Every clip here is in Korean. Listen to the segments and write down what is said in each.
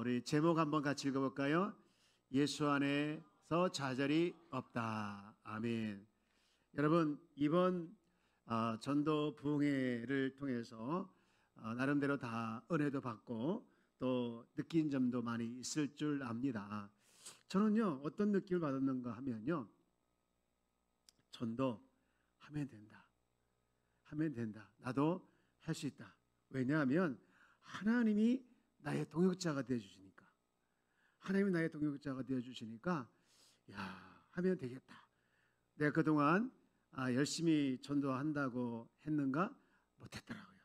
우리 제목 한번 같이 읽어볼까요? 예수 안에서 좌절이 없다. 아멘. 여러분, 이번 전도 부흥회를 통해서 나름대로 다 은혜도 받고 또 느낀 점도 많이 있을 줄 압니다. 저는요, 어떤 느낌을 받았는가 하면요, 전도 하면 된다. 하면 된다. 나도 할 수 있다. 왜냐하면 하나님이 나의 동역자가 되어주시니까. 하나님이 나의 동역자가 되어주시니까 야, 하면 되겠다. 내가 그동안 열심히 전도한다고 했는가? 못했더라고요.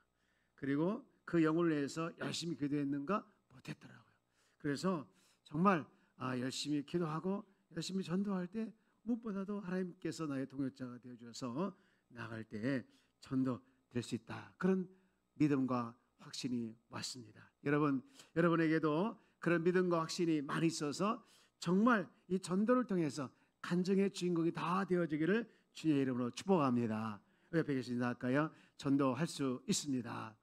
그리고 그 영혼을 위해서 열심히 기도했는가? 못했더라고요. 그래서 정말 열심히 기도하고 열심히 전도할 때 무엇보다도 하나님께서 나의 동역자가 되어주셔서 나갈 때 전도 될 수 있다. 그런 믿음과 확신이 왔습니다. 여러분에게도 그런 믿음과 확신이 많이 있어서 정말 이 전도를 통해서 간증의 주인공이 다 되어지기를 주님의 이름으로 축복합니다. 옆에 계신 할까요? 전도할 수 있습니다.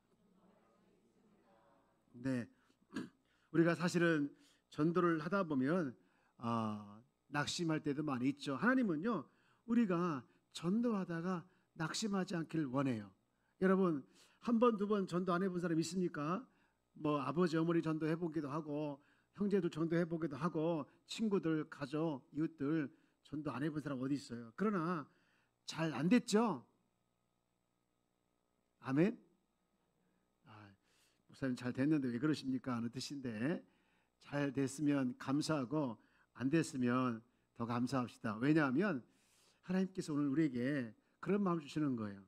네, 우리가 사실은 전도를 하다 보면 낙심할 때도 많이 있죠. 하나님은요, 우리가 전도하다가 낙심하지 않기를 원해요. 여러분, 한 번, 두 번 전도 안 해본 사람 있습니까? 뭐 아버지, 어머니 전도 해보기도 하고 형제들 전도 해보기도 하고 친구들, 가족, 이웃들 전도 안 해본 사람 어디 있어요? 그러나 잘 안 됐죠? 아멘? 목사님 잘 됐는데 왜 그러십니까? 하는 뜻인데, 잘 됐으면 감사하고 안 됐으면 더 감사합시다. 왜냐하면 하나님께서 오늘 우리에게 그런 마음을 주시는 거예요.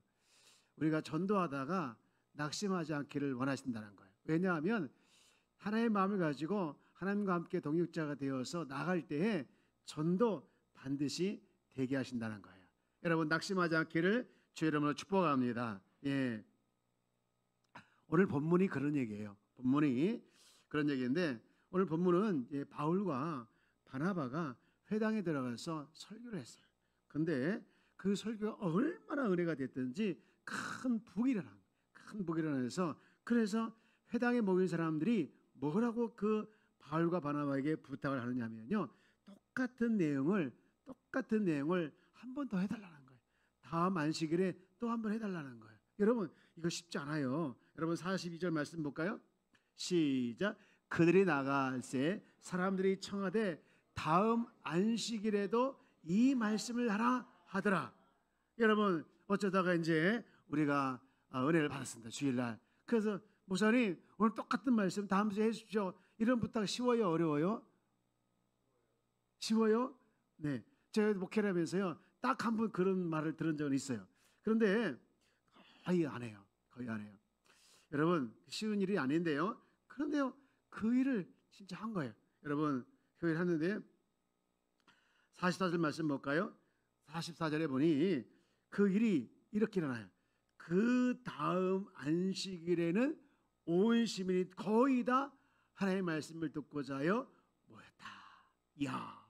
우리가 전도하다가 낙심하지 않기를 원하신다는 거예요. 왜냐하면 하나님의 마음을 가지고 하나님과 함께 동역자가 되어서 나갈 때에 전도 반드시 되게 하신다는 거예요. 여러분, 낙심하지 않기를 주의 이름으로 축복합니다. 예. 오늘 본문이 그런 얘기예요. 본문이 그런 얘기인데, 오늘 본문은 바울과 바나바가 회당에 들어가서 설교를 했어요. 근데 그 설교가 얼마나 은혜가 됐든지 큰 북이 일어나서, 그래서 회당에 모인 사람들이 뭐라고 그 바울과 바나바에게 부탁을 하느냐면요, 똑같은 내용을 한 번 더 해달라는 거예요. 다음 안식일에 또 한 번 해달라는 거예요. 여러분, 이거 쉽지 않아요. 여러분, 42절 말씀 볼까요? 시작. 그들이 나갈 새 사람들이 청하되 다음 안식일에도 이 말씀을 하라 하더라. 여러분, 어쩌다가 이제 우리가 은혜를 받았습니다. 주일날. 그래서 목사님, 오늘 똑같은 말씀 다음 주에 해주십시오. 이런 부탁 쉬워요, 어려워요? 쉬워요? 네, 제가 목회를 하면서요, 딱 한 번 그런 말을 들은 적은 있어요. 그런데 거의 안 해요. 여러분, 쉬운 일이 아닌데요. 그런데요, 그 일을 진짜 한 거예요. 여러분, 그 일 했는데 44절 말씀 볼까요? 44절에 보니 그 일이 이렇게 일어나요. 그 다음 안식일에는 온 시민이 거의 다 하나님의 말씀을 듣고자 하여 모였다. 이야,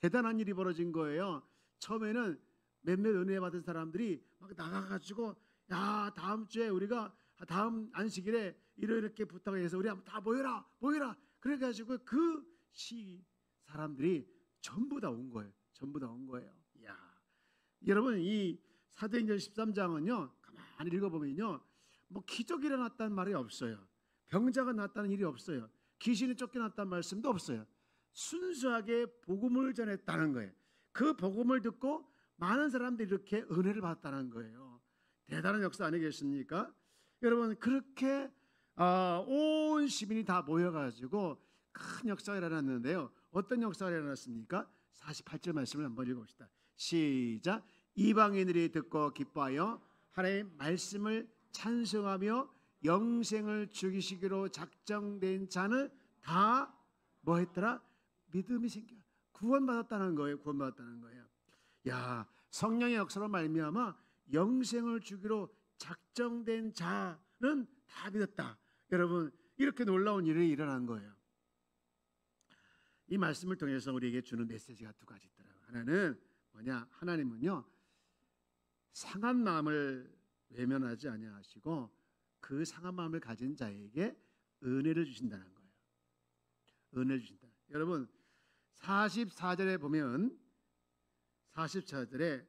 대단한 일이 벌어진 거예요. 처음에는 몇몇 은혜 받은 사람들이 막 나가가지고, 야, 다음 주에 우리가 다음 안식일에 이렇게 부탁해서 우리 한번 다 모여라. 그래가지고 그 사람들이 전부 다 온 거예요. 이야, 여러분, 이 사도행전 13장은요 가만히 읽어보면요, 뭐 기적이 일어났다는 말이 없어요. 병자가 났다는 일이 없어요. 귀신이 쫓겨났다는 말씀도 없어요. 순수하게 복음을 전했다는 거예요. 그 복음을 듣고 많은 사람들이 이렇게 은혜를 받았다는 거예요. 대단한 역사 아니겠습니까? 여러분, 그렇게 온 시민이 다 모여가지고 큰 역사가 일어났는데요. 어떤 역사가 일어났습니까? 48절 말씀을 한번 읽어봅시다. 시작. 이방인들이 듣고 기뻐하여 하나님의 말씀을 찬송하며 영생을 죽이시기로 작정된 자는 다 뭐 했더라? 믿음이 생겨 구원받았다는 거예요. 야, 성령의 역사로 말미암아 영생을 주기로 작정된 자는 다 믿었다. 여러분, 이렇게 놀라운 일이 일어난 거예요. 이 말씀을 통해서 우리에게 주는 메시지가 두 가지 있더라고요. 하나는 뭐냐? 하나님은요, 상한 마음을 외면하지 아니하시고 그 상한 마음을 가진 자에게 은혜를 주신다는 거예요. 은혜를 주신다. 여러분 44절에 보면 44절에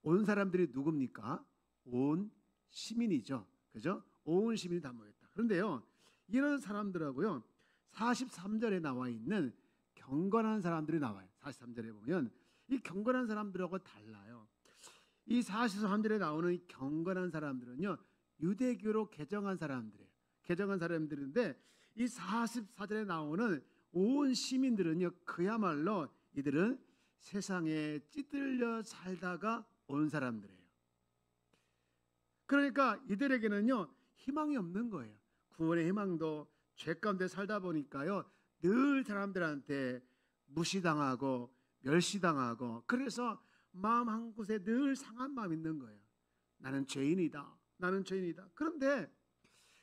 온 사람들이 누굽니까? 온 시민이죠. 그죠? 온 시민이 다 모였다. 그런데요, 이런 사람들하고요 43절에 나와 있는 경건한 사람들이 나와요. 43절에 보면 이 경건한 사람들하고 달라요. 이 43절에 나오는 이 경건한 사람들은요 유대교로 개정한 사람들이에요. 개정한 사람들인데 이 44절에 나오는 온 시민들은요 그야말로 이들은 세상에 찌들려 살다가 온 사람들이에요. 그러니까 이들에게는요 희망이 없는 거예요. 구원의 희망도 죄 가운데 살다 보니까요 늘 사람들한테 무시당하고 멸시당하고, 그래서 마음 한 곳에 늘 상한 마음이 있는 거예요. 나는 죄인이다. 나는 죄인이다. 그런데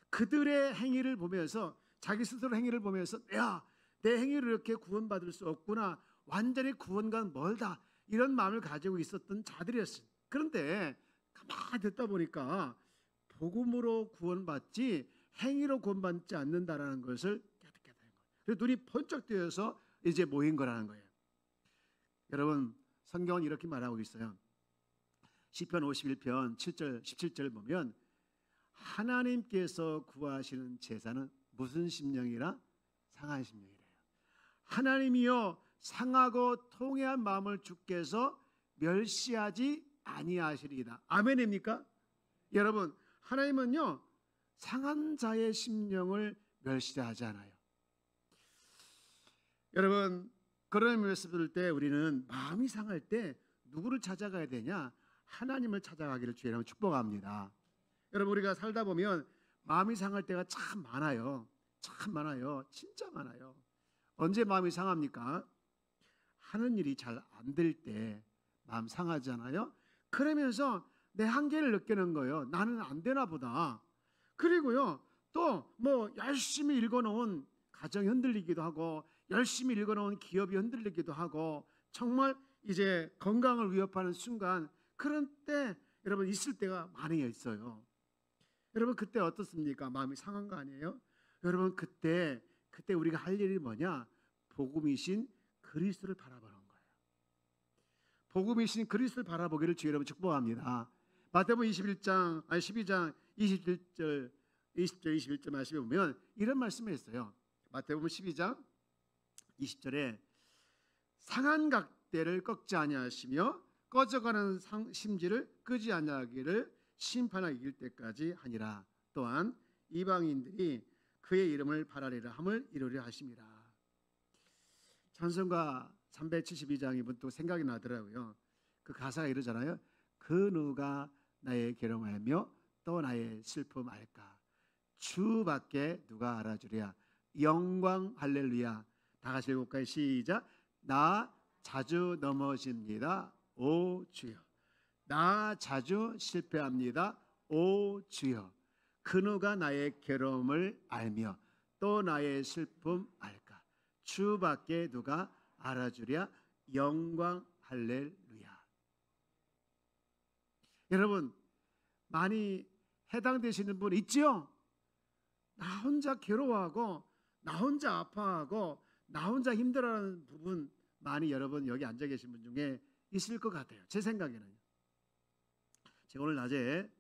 그들의 행위를 보면서, 자기 스스로 행위를 보면서 야, 내 행위로 이렇게 구원받을 수 없구나, 완전히 구원과는 멀다, 이런 마음을 가지고 있었던 자들이었어요. 그런데 가만히 듣다 보니까 복음으로 구원받지 행위로 구원받지 않는다라는 것을 깨닫게 되는 거예요. 그래서 눈이 번쩍 뜨여서 이제 모인 거라는 거예요. 여러분 성경은 이렇게 말하고 있어요. 시편 51편 7절 17절 보면 하나님께서 구하시는 제사는 무슨 심령이라? 상한 심령이래요. 하나님이여 상하고 통회한 마음을 주께서 멸시하지 아니하시리이다. 아멘입니까? 여러분 하나님은요 상한 자의 심령을 멸시하지 않아요. 여러분 그런 말씀 들을 때 우리는 마음이 상할 때 누구를 찾아가야 되냐? 하나님을 찾아가기를 주의 이름으로 축복합니다. 여러분 우리가 살다 보면 마음이 상할 때가 참 많아요. 참 많아요. 진짜 많아요. 언제 마음이 상합니까? 하는 일이 잘 안 될 때 마음 상하잖아요. 그러면서 내 한계를 느끼는 거예요. 나는 안 되나 보다. 그리고요 또 뭐 열심히 읽어놓은 가정이 흔들리기도 하고, 열심히 읽어놓은 기업이 흔들리기도 하고, 정말 이제 건강을 위협하는 순간, 그런 때 여러분 있을 때가 많이 있어요. 여러분 그때 어떻습니까? 마음이 상한 거 아니에요? 여러분 그때 우리가 할 일이 뭐냐? 복음이신 그리스도를 바라보는 거예요. 복음이신 그리스도를 바라보기를 주의 여러분 축복합니다. 마태복음 12장 21절 21절 말씀에 보면 이런 말씀을 했어요. 마태복음 12장 20절에 상한 각대를 꺾지 아니하시며 꺼져가는 심지를 끄지 아니하기를 심판하기 이길 때까지 하니라. 또한 이방인들이 그의 이름을 바라리라 함을 이루려 하심이라. 찬송가 372장이 또 생각이 나더라고요. 그 가사가 이러잖아요. 그 누가 나의 괴로움을 알며 또 나의 슬픔 알까? 주밖에 누가 알아주랴. 영광 할렐루야. 다 같이 읽어볼까요? 시작. 나 자주 넘어집니다. 오 주여. 나 자주 실패합니다. 오 주여. 그 누가 나의 괴로움을 알며 또 나의 슬픔 알까? 주밖에 누가 알아주랴. 영광 할렐루야. 여러분 많이 해당되시는 분 있지요? 나 혼자 괴로워하고 나 혼자 아파하고 나 혼자 힘들어하는 부분 많이 여러분 여기 앉아 계신 분 중에 있을 것 같아요. 제 생각에는. 제가 오늘 낮에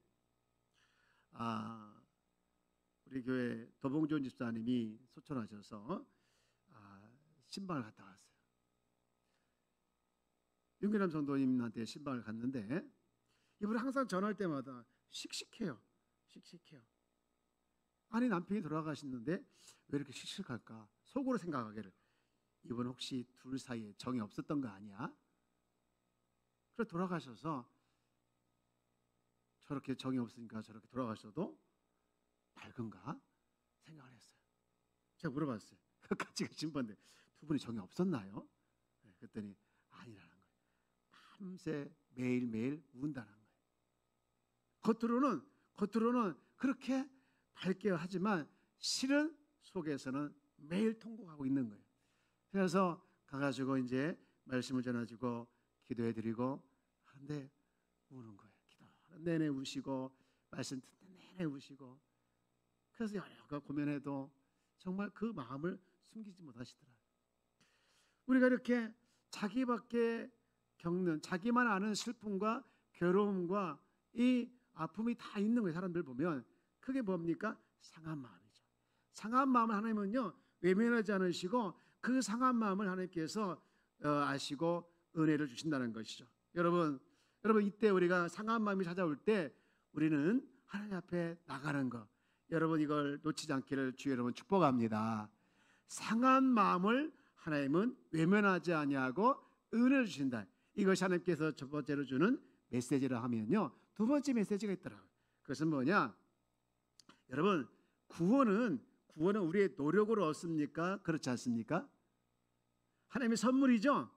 우리 교회 도봉준 집사님이 소천하셔서 신방을 갔다 왔어요. 윤기남 성도님한테 신방을 갔는데 이분이 항상 전화할 때마다 씩씩해요. 씩씩해요. 아니 남편이 돌아가셨는데 왜 이렇게 씩씩할까? 속으로 생각하기를 이분 혹시 둘 사이에 정이 없었던 거 아니야? 그래서 돌아가셔서 저렇게 정이 없으니까 저렇게 돌아가셔도 밝은가 생각을 했어요. 제가 물어봤어요. 같이 계신 분인데 두 분이 정이 없었나요? 네, 그랬더니 아니라는 거예요. 밤새 매일매일 운다는 거예요. 겉으로는 그렇게 밝게 하지만 실은 속에서는 매일 통곡하고 있는 거예요. 그래서 가가지고 이제 말씀을 전해주고 기도해드리고 하는데 우는 거예요. 기도하는 내내 우시고 말씀 듣는 내내 우시고. 그래서 여러 가지 고민해도 정말 그 마음을 숨기지 못하시더라. 우리가 이렇게 자기밖에 겪는, 자기만 아는 슬픔과 괴로움과 이 아픔이 다 있는 거예요. 사람들 보면 그게 뭡니까? 상한 마음이죠. 상한 마음을 하나님은요 외면하지 않으시고 그 상한 마음을 하나님께서 아시고 은혜를 주신다는 것이죠. 여러분 이때 우리가 상한 마음이 찾아올 때 우리는 하나님 앞에 나가는 거, 여러분 이걸 놓치지 않기를 주의 여러분 축복합니다. 상한 마음을 하나님은 외면하지 아니하고 은혜를 주신다. 이것이 하나님께서 첫 번째로 주는 메시지를 하면요, 두 번째 메시지가 있더라고요. 그것은 뭐냐? 여러분 구원은 우리의 노력으로 얻습니까? 그렇지 않습니까? 하나님의 선물이죠.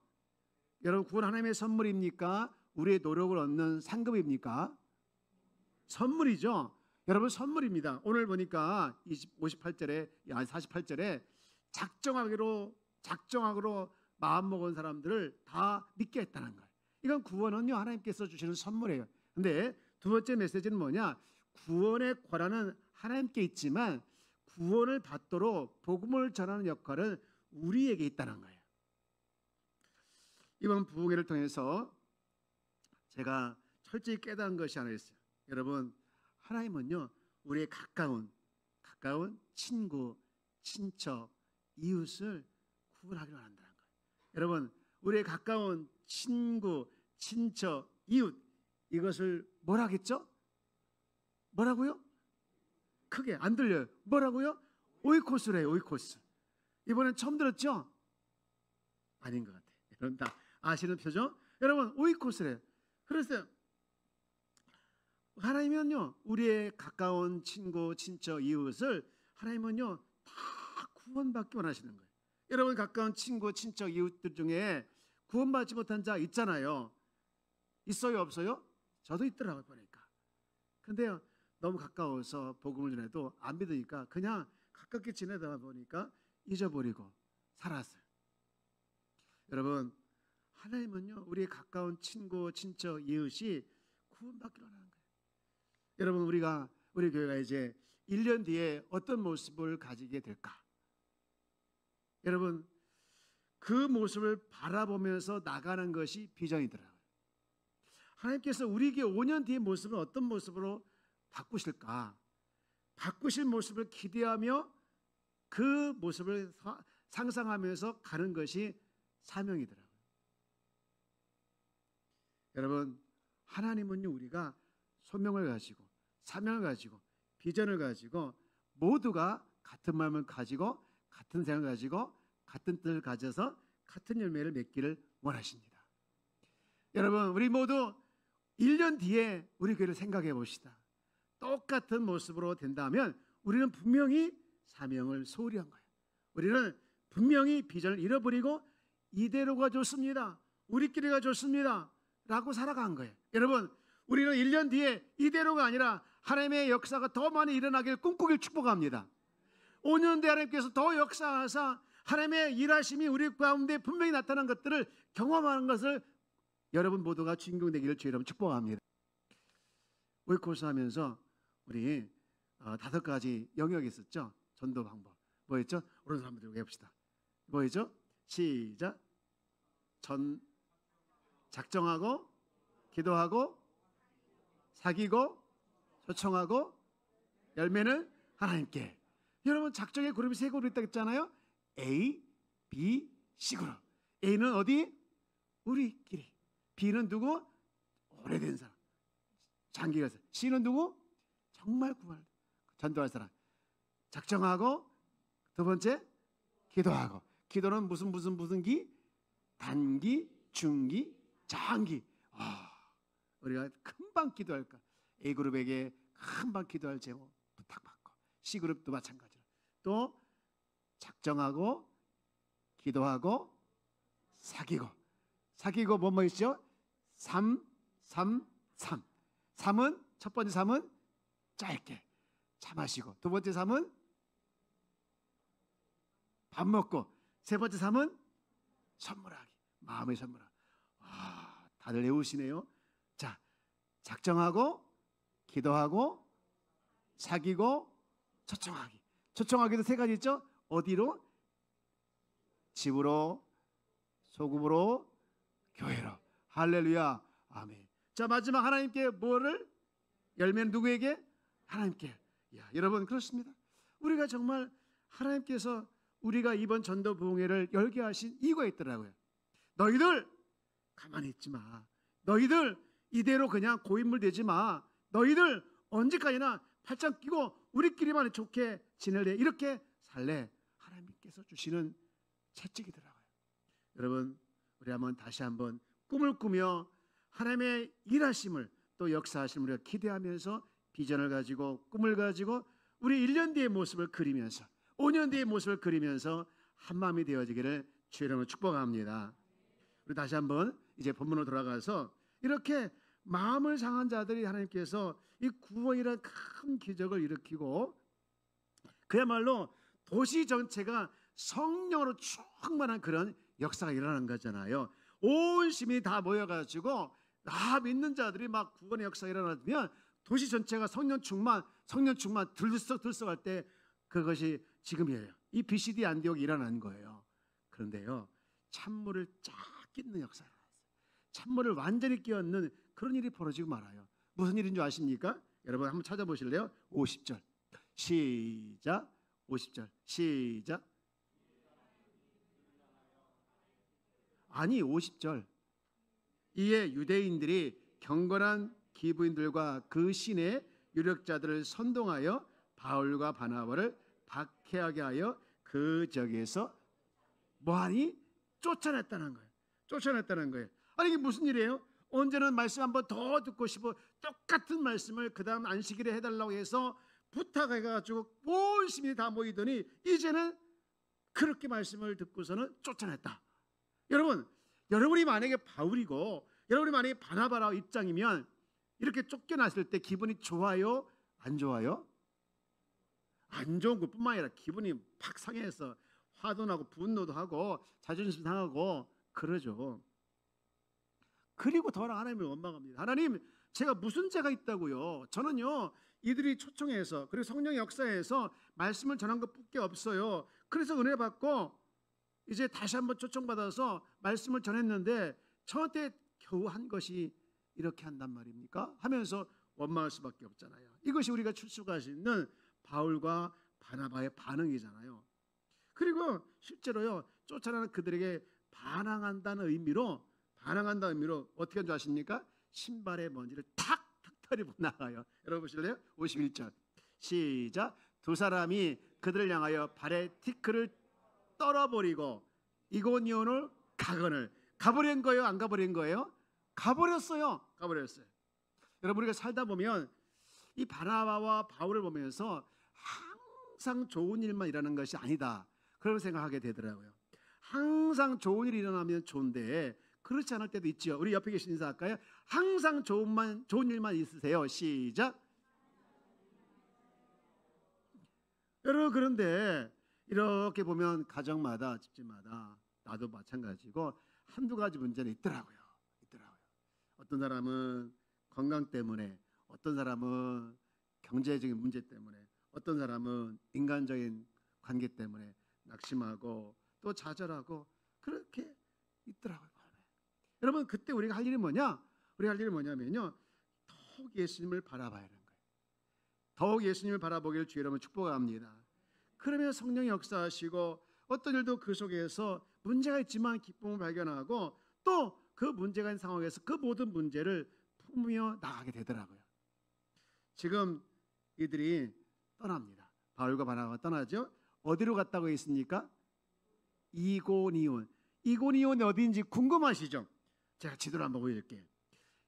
여러분 구원 하나님의 선물입니까? 우리의 노력을 얻는 상급입니까? 선물이죠. 여러분 선물입니다. 오늘 보니까 48절에 작정하기로 마음먹은 사람들을 다 믿게 했다는 거예요. 이건 구원은요 하나님께서 주시는 선물이에요. 근데 두 번째 메시지는 뭐냐? 구원의 권한은 하나님께 있지만 구원을 받도록 복음을 전하는 역할은 우리에게 있다는 거예요. 이번 부흥회를 통해서 제가 철저히 깨달은 것이 하나 있어요. 여러분 하나님은요 우리의 가까운 친구, 친척, 이웃을 구원하기로 한다는 거예요. 여러분 우리의 가까운 친구, 친척, 이웃, 이것을 뭐라겠죠? 뭐라고요? 크게 안 들려요. 뭐라고요? 오이코스래요. 오이코스. 이번엔 처음 들었죠? 아닌 것 같아요. 여러분 다 아시는 표정? 여러분 오이코스래요. 그래서 하나님은요 우리의 가까운 친구, 친척, 이웃을 하나님은요 다 구원받기 원하시는 거예요. 여러분 가까운 친구, 친척, 이웃들 중에 구원받지 못한 자 있잖아요. 있어요, 없어요? 저도 있더라고요 보니까. 근데요 너무 가까워서 복음을 전해도 안 믿으니까 그냥 가깝게 지내다 보니까 잊어버리고 살았어요. 여러분 하나님은요 우리의 가까운 친구, 친척, 이웃이 구원받기로 하는 거예요. 여러분 우리 교회가 이제 1년 뒤에 어떤 모습을 가지게 될까? 여러분 그 모습을 바라보면서 나가는 것이 비전이더라고요. 하나님께서 우리 교회 5년 뒤의 모습을 어떤 모습으로 바꾸실까? 바꾸실 모습을 기대하며 그 모습을 상상하면서 가는 것이 사명이더라고요. 여러분 하나님은요 우리가 소명을 가지고 사명을 가지고 비전을 가지고 모두가 같은 마음을 가지고 같은 생각을 가지고 같은 뜻을 가져서 같은 열매를 맺기를 원하십니다. 여러분 우리 모두 1년 뒤에 우리 교회를 생각해 봅시다. 똑같은 모습으로 된다면 우리는 분명히 사명을 소홀히 한 거예요. 우리는 분명히 비전을 잃어버리고 이대로가 좋습니다, 우리끼리가 좋습니다 라고 살아간 거예요. 여러분 우리는 1년 뒤에 이대로가 아니라 하나님의 역사가 더 많이 일어나길 꿈꾸길 축복합니다. 5년 뒤에 하나님께서 더 역사하사 하나님의 일하심이 우리 가운데 분명히 나타난 것들을 경험하는 것을 여러분 모두가 주인공 되기를 주의 이름 축복합니다. 오이코스 하면서 우리 5가지 영역이 있었죠. 전도 방법 뭐였죠? 오른손 한번 들고 해봅시다. 뭐였죠? 시작. 작정하고 기도하고 사귀고 초청하고 열매는 하나님께. 여러분 작정의 그룹이 3그룹 있다고 했잖아요. A, B, C 그룹. A는 어디? 우리끼리. B는 누구? 오래된 사람, 장기가 있어요. C는 누구? 정말 구할 전도할 사람. 작정하고 두 번째 기도하고. 기도는 무슨 기? 단기, 중기, 장기. 우리가 금방 기도할까? A그룹에게 금방 기도할 제목 부탁받고, C그룹도 마찬가지로 또 작정하고 기도하고 사귀고 뭐뭐 있죠? 3. 3은 첫 번째 3은 짧게 차 마시고, 두 번째 3은 밥 먹고, 세 번째 3은 선물하기, 마음의 선물하기. 다들 외우시네요. 자, 작정하고 기도하고 사귀고 초청하기. 초청하기도 세 가지 있죠. 어디로? 집으로, 소금으로, 교회로. 할렐루야. 아멘. 자, 마지막 하나님께 뭐를? 열매는 누구에게? 하나님께. 야, 여러분 그렇습니다. 우리가 정말 하나님께서 우리가 이번 전도 부흥회를 열게 하신 이유가 있더라고요. 너희들 가만히 있지 마. 너희들 이대로 그냥 고인물 되지 마. 너희들 언제까지나 팔짱 끼고 우리끼리만 좋게 지낼래? 이렇게 살래? 하나님께서 주시는 채찍이더라고요. 여러분, 우리 다시 한번 꿈을 꾸며 하나님의 일하심을 또 역사하심을 우리가 기대하면서 비전을 가지고 꿈을 가지고 우리 1년 뒤의 모습을 그리면서 5년 뒤의 모습을 그리면서 한마음이 되어지기를 주의 이름으로 축복합니다. 우리 다시 한번 이제 본문으로 돌아가서 이렇게 마음을 상한 자들이 하나님께서 이 구원이라는 큰 기적을 일으키고 그야말로 도시 전체가 성령으로 충만한 그런 역사가 일어나는 거잖아요. 온 시민이 다 모여가지고 다 믿는 자들이 막 구원의 역사가 일어나면 도시 전체가 성령 충만 들썩들썩할 때 그것이 지금이에요. 이 BCD 안디옥이 일어난 거예요. 그런데요, 찬물을 쫙 끼는 역사가 일어났어요. 찬물을 완전히 끼얹는 그런 일이 벌어지고 말아요. 무슨 일인 줄 아십니까? 여러분 한번 찾아보실래요? 50절 시작. 50절 시작. 아니 50절. 이에 유대인들이 경건한 기부인들과 그 신의 유력자들을 선동하여 바울과 바나바를 박해하게 하여 그 지역에서 뭐하니? 쫓아냈다는 거예요. 아니 이게 무슨 일이에요? 언제는 말씀 한번 더 듣고 싶어 똑같은 말씀을 그 다음 안식일에 해달라고 해서 부탁해가지고 온 시민이 다 모이더니 이제는 그렇게 말씀을 듣고서는 쫓아냈다. 여러분이 만약에 바울이고 여러분이 만약에 바나바라 입장이면 이렇게 쫓겨났을 때 기분이 좋아요? 안 좋아요? 안 좋은 것뿐만 아니라 기분이 팍 상해서 화도 나고 분노도 하고 자존심 상하고 그러죠. 그리고 더 하나님을 원망합니다. 하나님, 제가 무슨 죄가 있다고요? 저는요 이들이 초청해서 그리고 성령의 역사에서 말씀을 전한 것밖에 없어요. 그래서 은혜 받고 이제 다시 한번 초청받아서 말씀을 전했는데 저한테 겨우 한 것이 이렇게 한단 말입니까? 하면서 원망할 수밖에 없잖아요. 이것이 우리가 출석할 수 있는 바울과 바나바의 반응이잖아요. 그리고 실제로요 쫓아나는 그들에게 반항한다는 의미로 어떻게 한 줄 아십니까? 신발의 먼지를 탁탁 털이고 나가요. 여러분 보실래요? 51절 시작. 두 사람이 그들을 향하여 발에 티크를 떨어버리고 이고니온을 가버린 거예요? 안 가버린 거예요? 가버렸어요. 여러분 우리가 살다 보면 이 바나바와 바울을 보면서 항상 좋은 일만 일어나는 것이 아니다 그런 생각하게 되더라고요. 항상 좋은 일이 일어나면 좋은데 그렇지 않을 때도 있죠. 우리 옆에 계신 인사할까요? 항상 좋은 일만 있으세요. 시작. 여러분 그런데 이렇게 보면 가정마다 집집마다 나도 마찬가지고 한두 가지 문제는 있더라고요. 어떤 사람은 건강 때문에, 어떤 사람은 경제적인 문제 때문에, 어떤 사람은 인간적인 관계 때문에 낙심하고 또 좌절하고 그렇게 있더라고요. 여러분 그때 우리가 할 일이 뭐냐면요 더욱 예수님을 바라봐야 하는 거예요. 더욱 예수님을 바라보기를 주의 이름으로 축복합니다. 그러면 성령이 역사하시고 어떤 일도 그 속에서 문제가 있지만 기쁨을 발견하고 또 그 문제가 있는 상황에서 그 모든 문제를 품으며 나가게 되더라고요. 지금 이들이 떠납니다. 바울과 바나바가 떠나죠. 어디로 갔다고 했습니까? 이고니온이 어디인지 궁금하시죠? 제가 지도를 한번 보여줄게요.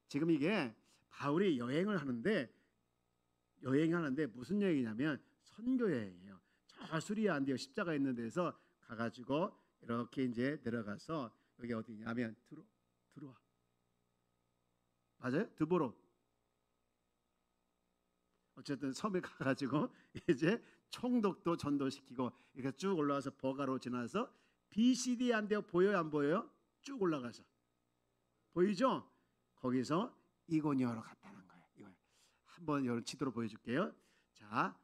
지금 이게 바울이 여행을 하는데 무슨 여행이냐면 선교 여행이에요. 저 수리아 안디옥 십자가 있는 데서 가가지고 이렇게 이제 내려가서 여기 어디냐면 드로아 맞아요? 드보로 어쨌든 섬에 가가지고 이제 총독도 전도시키고 이렇게 쭉 올라와서 버가로 지나서 BCD 안디옥 보여요 안 보여요? 쭉 올라가서 보이죠? 거기서 이고니온으로 갔다는 거예요. 이걸 한번 여러분 지도로 보여줄게요. 자,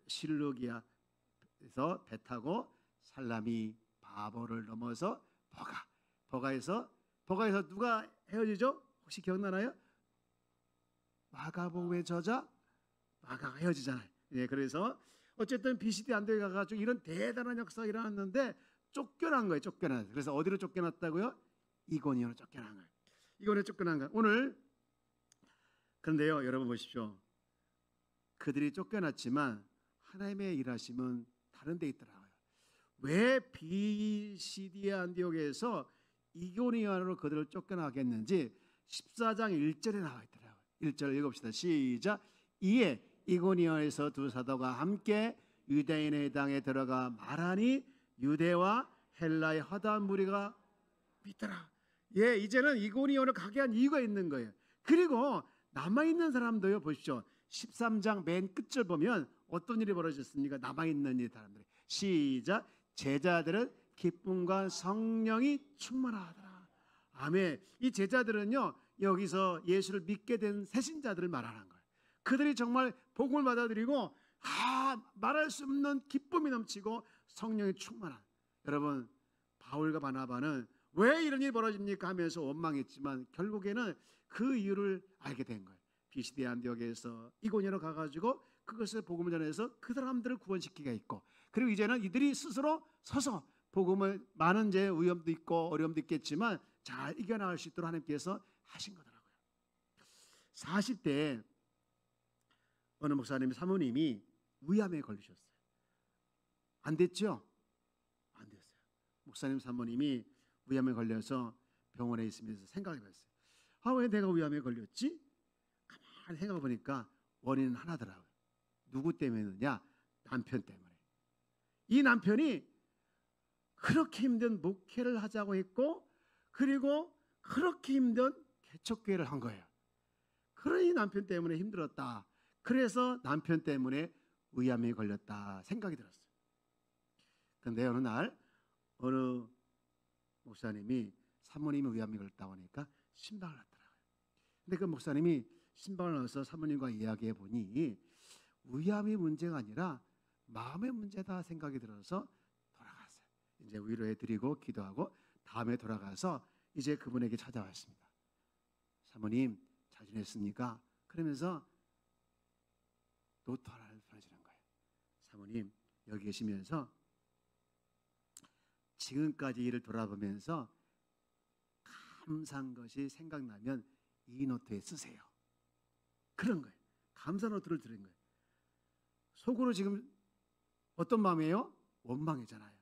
실루기아 그래서 배 타고 살라미 바보를 넘어서 버가에서 누가 헤어지죠? 혹시 기억나나요? 마가복음의 저자 마가가 헤어지잖아요. 예, 그래서 어쨌든 비시디 안디옥에 가가지고 이런 대단한 역사가 일어났는데 쫓겨난 거예요. 쫓겨난. 그래서 어디로 쫓겨났다고요? 이고니온으로 쫓겨난 거예요. 이고니온으로 쫓겨난 거예요. 오늘 그런데요, 여러분 보십시오. 그들이 쫓겨났지만 하나님의 일하심은 다른 데 있더라고요. 왜 비시디아 안디옥에서 이고니온으로 그들을 쫓겨나겠는지 14장 1절에 나와 있더라고요. 1절 읽읍시다. 시작. 이에 이고니온에서 두 사도가 함께 유대인의 땅에 들어가 말하니 유대와 헬라의 허다한 무리가 믿더라. 예, 이제는 이고니온을 가게 한 이유가 있는 거예요. 그리고 남아있는 사람도요, 보십시오. 13장 맨 끝을 보면 어떤 일이 벌어졌습니까? 남아있는 이 사람들이. 시작. 제자들은 기쁨과 성령이 충만하더라. 아멘. 이 제자들은요, 여기서 예수를 믿게 된 새신자들을 말하는 거예요. 그들이 정말 복음을 받아들이고 말할 수 없는 기쁨이 넘치고 성령이 충만한. 여러분, 바울과 바나바는 왜 이런 일이 벌어집니까 하면서 원망했지만 결국에는 그 이유를 알게 된 거예요. 비시디아 안디옥에서 이고니온으로 가가지고 그것을 복음을 전해서 그 사람들을 구원시키게 있고, 그리고 이제는 이들이 스스로 서서 복음을 많은 제 위험도 있고 어려움도 있겠지만 잘 이겨나갈 수 있도록 하나님께서 하신 거더라고요. 40대에 어느 목사님 사모님이 위암에 걸리셨어요. 안 됐죠? 안 됐어요. 목사님 사모님이 위암에 걸려서 병원에 있으면서 생각해 봤어요. 왜 내가 위암에 걸렸지? 가만히 생각해 보니까 원인은 하나더라고요. 누구 때문이냐? 남편 때문에. 이 남편이 그렇게 힘든 목회를 하자고 했고, 그리고 그렇게 힘든 개척교회를 한 거예요. 그러니 남편 때문에 힘들었다. 그래서 남편 때문에 위암에 걸렸다 생각이 들었어요. 그런데 어느 날 어느 목사님이 사모님이 위암에 걸렸다고 하니까 신방을 났더라고요. 근데 그 목사님이 신방을 나서 사모님과 이야기해 보니 위암이 문제가 아니라 마음의 문제다 생각이 들어서 돌아갔어요. 이제 위로해 드리고 기도하고 다음에 돌아가서 이제 그분에게 찾아왔습니다. 사모님 잘 지냈습니까? 그러면서 노트를 보내주는 거예요. 사모님 여기 계시면서 지금까지 일을 돌아보면서 감사한 것이 생각나면 이 노트에 쓰세요. 그런 거예요. 감사 노트를 드린 거예요. 속으로 지금 어떤 마음이에요? 원망이잖아요.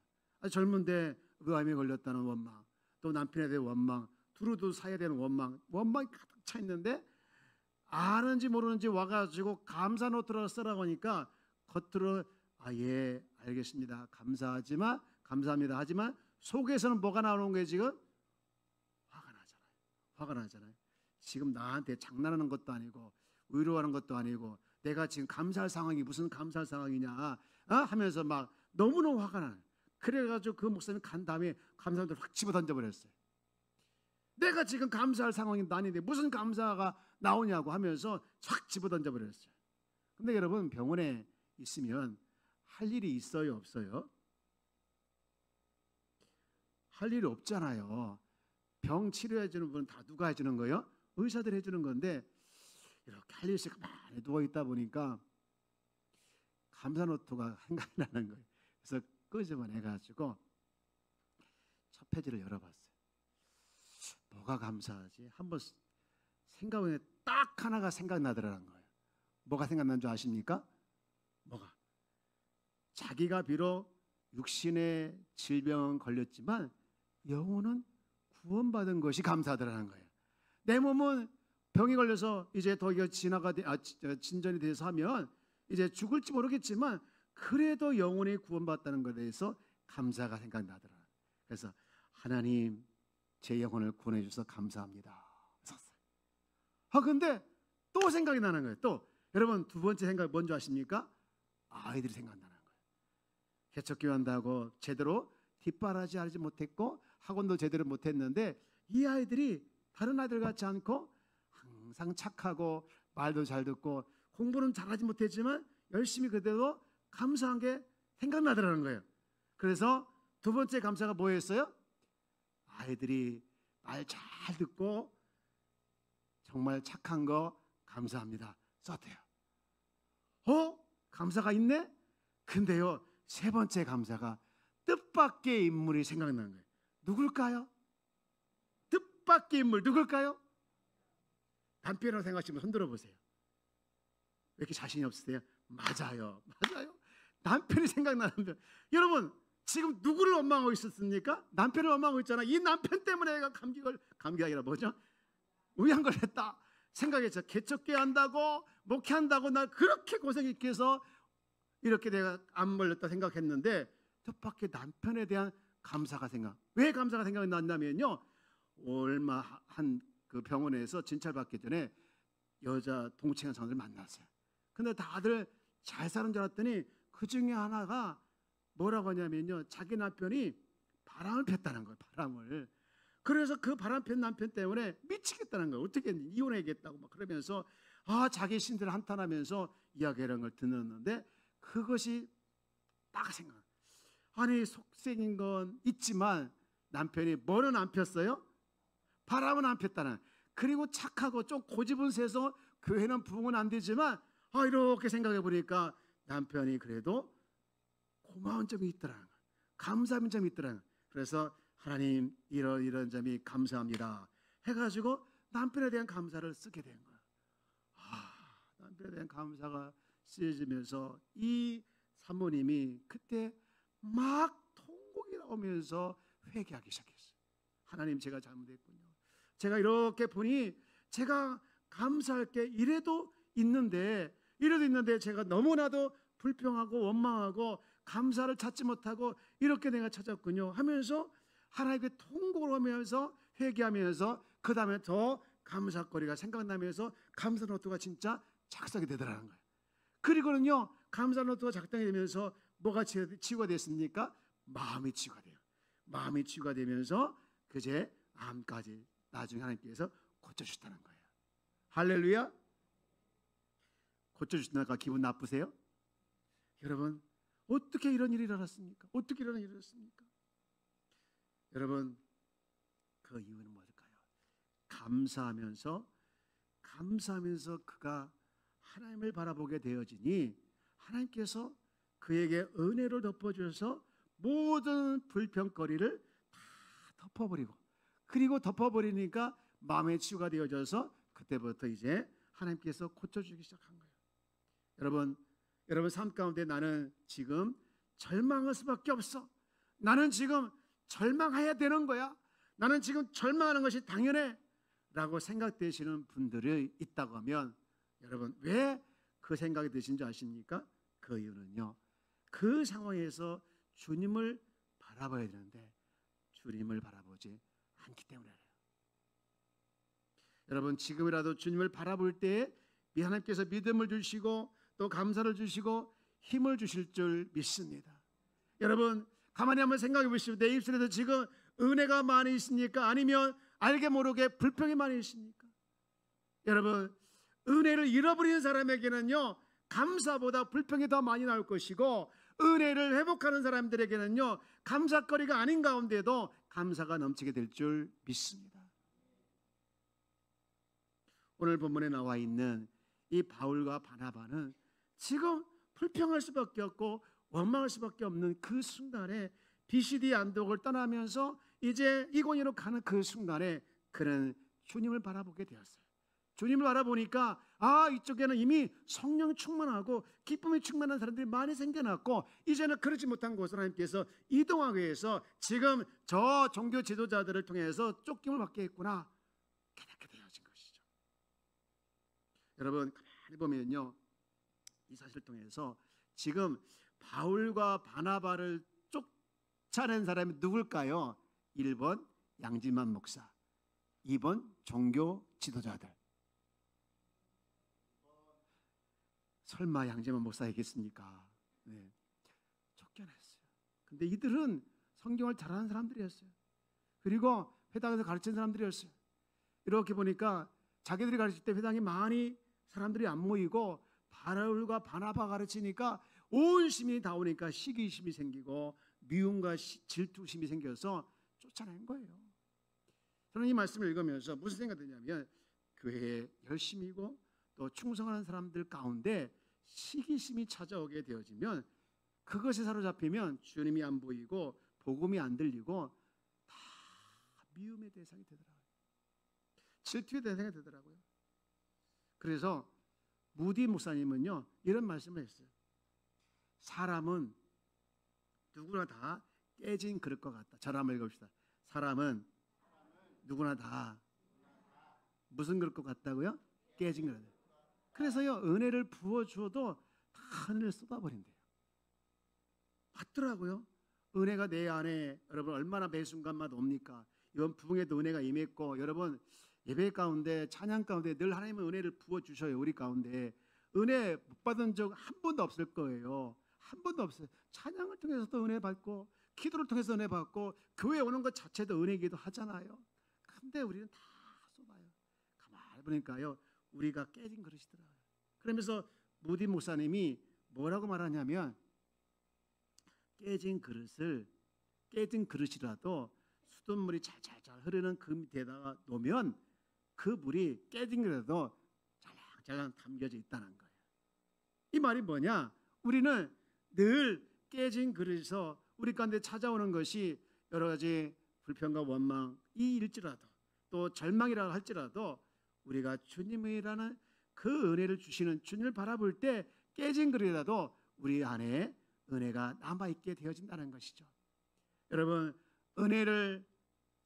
젊은데 위암에 걸렸다는 원망, 또 남편에 대한 원망, 두루두 사이에 대한 원망이 가득 차 있는데 아는지 모르는지 와가지고 감사 노트를 쓰라고 하니까 겉으로 예 알겠습니다, 감사합니다 하지만 속에서는 뭐가 나오는 거예요? 지금 화가 나잖아요. 지금 나한테 장난하는 것도 아니고 위로하는 것도 아니고 내가 지금 감사할 상황이 무슨 감사할 상황이냐 하면서 막 너무너무 화가 나요. 그래가지고 그 목사님 간 다음에 감사함을 확 집어 던져버렸어요. 내가 지금 감사할 상황이 아닌데 무슨 감사가 나오냐고 하면서 확 집어 던져버렸어요. 근데 여러분 병원에 있으면 할 일이 있어요, 없어요? 할 일이 없잖아요. 병 치료해 주는 분은 다 누가 해주는 거예요? 의사들이 해주는 건데 이렇게 할 일이 없이 가만히 누워있다 보니까 감사 노트가 생각이 나는 거예요. 그래서 끄집어내가지고 첫 페이지를 열어봤어요. 뭐가 감사하지? 한번 생각해 딱 하나가 생각나더라는 거예요. 뭐가 생각난 줄 아십니까? 뭐가? 자기가 비록 육신의 질병은 걸렸지만 영혼은 구원받은 것이 감사하더라는 거예요. 내 몸은 병이 걸려서 이제 더 이거 진전이 돼서 하면 이제 죽을지 모르겠지만 그래도 영혼이 구원받다는 것에 대해서 감사가 생각나더라. 그래서 하나님 제 영혼을 구원해 주셔서 감사합니다. 썼어요. 근데 또 생각이 나는 거예요. 또 여러분 두 번째 생각이 뭔지 아십니까? 아이들이 생각나는 거예요. 개척교회 한다고 제대로 뒷바라지 하지 못했고 학원도 제대로 못했는데 이 아이들이 다른 아이들 같지 않고 항상 착하고 말도 잘 듣고 공부는 잘하지 못했지만 열심히 그대로 감사한 게 생각나더라는 거예요. 그래서 두 번째 감사가 뭐였어요? 아이들이 말 잘 듣고 정말 착한 거 감사합니다 썼대요. 감사가 있네? 근데요, 세 번째 감사가 뜻밖의 인물이 생각나는 거예요. 누굴까요? 뜻밖의 인물 누굴까요? 남편이라고 생각하시면 흔들어 보세요. 왜 이렇게 자신이 없으세요? 맞아요. 남편이 생각나는데, 여러분 지금 누구를 원망하고 있었습니까? 남편을 원망하고 있잖아. 이 남편 때문에 내가 감기가 아니라 뭐죠? 우양걸 했다 생각했죠. 개척교회 한다고 목회한다고 나 그렇게 고생했기 위해서 이렇게 내가 안 걸렸다 생각했는데, 뜻밖의 남편에 대한 감사가 왜 감사가 생각이 났냐면요, 얼마 한 그 병원에서 진찰받기 전에 여자 동창한 사람들 만났어요. 근데 다들 잘 사는 줄 알았더니 그 중에 하나가 뭐라고 하냐면요, 자기 남편이 바람을 폈다는 거예요. 바람을. 그래서 그 바람 핀 남편 때문에 미치겠다는 거예요. 어떻게 이혼해야겠다고 막 그러면서 자기 신들을 한탄하면서 이야기하는 걸 듣는데, 그것이 딱 생각. 아니 속생인 건 있지만 남편이 뭐는 안 폈어요? 바람은 안 폈다는. 그리고 착하고 좀 고집은 세서 교회는 부흥은 안 되지만 이렇게 생각해 보니까 남편이 그래도 고마운 점이 있더라는 거예요. 감사한 점이 있더라는 거예요. 그래서 하나님 이런 점이 감사합니다 해가지고 남편에 대한 감사를 쓰게 된 거예요. 남편에 대한 감사가 쓰여지면서 이 사모님이 그때 막 통곡이 나오면서 회개하기 시작했어요. 하나님, 제가 잘못했군요. 제가 이렇게 보니 제가 감사할 게 이래도 있는데 제가 너무나도 불평하고 원망하고 감사를 찾지 못하고 이렇게 내가 찾았군요 하면서 하나님께 통곡을 하면서 회개하면서 그 다음에 더 감사거리가 생각나면서 감사 노트가 진짜 작성이 되더라는 거예요. 그리고는요, 감사 노트가 작성이 되면서 뭐가 치유가 됐습니까? 마음이 치유가 돼요. 마음이 치유가 되면서 그제 암까지 나중에 하나님께서 고쳐주셨다는 거예요. 할렐루야. 고쳐주신다니까 기분 나쁘세요? 여러분, 어떻게 이런 일이 일어났습니까? 어떻게 이런 일이 일어났습니까? 여러분, 그 이유는 뭘까요? 감사하면서 그가 하나님을 바라보게 되어지니 하나님께서 그에게 은혜를 덮어주셔서 모든 불평거리를 다 덮어버리고, 그리고 덮어버리니까 마음의 치유가 되어져서 그때부터 이제 하나님께서 고쳐주기 시작한 거예요. 여러분 삶 가운데 나는 지금 절망할 수밖에 없어. 나는 지금 절망해야 되는 거야. 나는 지금 절망하는 것이 당연해 라고 생각되시는 분들이 있다고 하면, 여러분 왜 그 생각이 드신 줄 아십니까? 그 이유는요, 그 상황에서 주님을 바라봐야 되는데 주님을 바라보지 않기 때문이에요. 여러분, 지금이라도 주님을 바라볼 때에 하나님께서 믿음을 주시고 또 감사를 주시고 힘을 주실 줄 믿습니다. 여러분, 가만히 한번 생각해 보시오. 내 입술에서 지금 은혜가 많이 있습니까? 아니면 알게 모르게 불평이 많이 있습니까? 여러분, 은혜를 잃어버리는 사람에게는요, 감사보다 불평이 더 많이 나올 것이고, 은혜를 회복하는 사람들에게는요, 감사거리가 아닌 가운데도 감사가 넘치게 될 줄 믿습니다. 오늘 본문에 나와 있는 이 바울과 바나바는 지금 불평할 수밖에 없고 원망할 수밖에 없는 그 순간에 비시디 안독을 떠나면서 이제 이고니로 가는 그 순간에 그는 주님을 바라보게 되었어요. 주님을 바라보니까 이쪽에는 이미 성령 충만하고 기쁨이 충만한 사람들이 많이 생겨났고, 이제는 그렇지 못한 곳을 하나님께서 이동하기 위해서 지금 저 종교 지도자들을 통해서 쫓김을 받겠구나 깨닫게 되어진 것이죠. 여러분, 가만히 보면요, 이 사실을 통해서 지금 바울과 바나바를 쫓아낸 사람이 누굴까요? 1번 양지만 목사, 2번 종교 지도자들. 설마 양지만 목사이겠습니까? 네, 쫓겨냈어요. 근데 이들은 성경을 잘 아는 사람들이었어요. 그리고 회당에서 가르친 사람들이었어요. 이렇게 보니까 자기들이 가르칠 때 회당에 많이 사람들이 안 모이고 바울과 바나바 가르치니까 온 시민이 다 오니까 시기심이 생기고 미움과 질투심이 생겨서 쫓아낸 거예요. 저는 이 말씀을 읽으면서 무슨 생각이 드냐면 교회에 열심이고 또 충성하는 사람들 가운데 시기심이 찾아오게 되어지면 그것에 사로잡히면 주님이 안 보이고 복음이 안 들리고 다 미움의 대상이 되더라고요. 질투의 대상이 되더라고요. 그래서 무디 목사님은요 이런 말씀을 했어요. 사람은 누구나 다 깨진 그릇 것 같다. 저를 한번 읽어봅시다. 사람은 누구나 다 무슨 그릇 것 같다고요? 깨진 그릇. 그래서요 은혜를 부어주어도 다 은혜를 쏟아버린대요. 맞더라고요. 은혜가 내 안에 여러분 얼마나 매 순간마다 옵니까? 이번 부흥에도 은혜가 임했고 여러분 예배 가운데 찬양 가운데 늘 하나님은 은혜를 부어주셔요. 우리 가운데 은혜 못 받은 적 한 번도 없을 거예요. 한 번도 없어요. 찬양을 통해서도 은혜 받고 기도를 통해서 은혜 받고 교회 오는 것 자체도 은혜이기도 하잖아요. 근데 우리는 다 쏟아요. 가만히 보니까요 우리가 깨진 그릇이더라고요. 그러면서 무디 목사님이 뭐라고 말하냐면 깨진 그릇이라도 수돗물이 잘잘잘 흐르는 그 밑에다가 놓으면 그 물이 깨진 그릇에도 잘랑잘랑 담겨져 있다는 거예요. 이 말이 뭐냐? 우리는 늘 깨진 그릇에서 우리 가운데 찾아오는 것이 여러 가지 불평과 원망이 일지라도 또 절망이라고 할지라도 우리가 주님이라는 그 은혜를 주시는 주님을 바라볼 때 깨진 그릇이라도 우리 안에 은혜가 남아있게 되어진다는 것이죠. 여러분 은혜를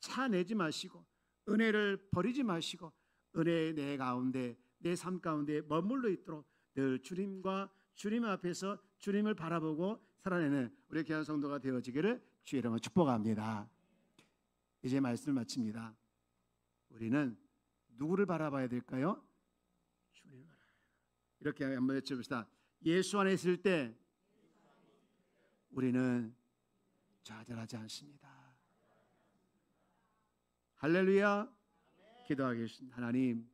차내지 마시고 은혜를 버리지 마시고 은혜의 내 가운데 내 삶 가운데 머물러 있도록 늘 주님과 주님 앞에서 주님을 바라보고 살아내는 우리 귀한 성도가 되어지기를 주의 이름으로 축복합니다. 이제 말씀을 마칩니다. 우리는 누구를 바라봐야 될까요? 주님을 바라봐야 돼요. 이렇게 한번 외쳐봅시다. 예수 안에 있을 때 우리는 좌절하지 않습니다. 할렐루야. 기도하겠습니다. 하나님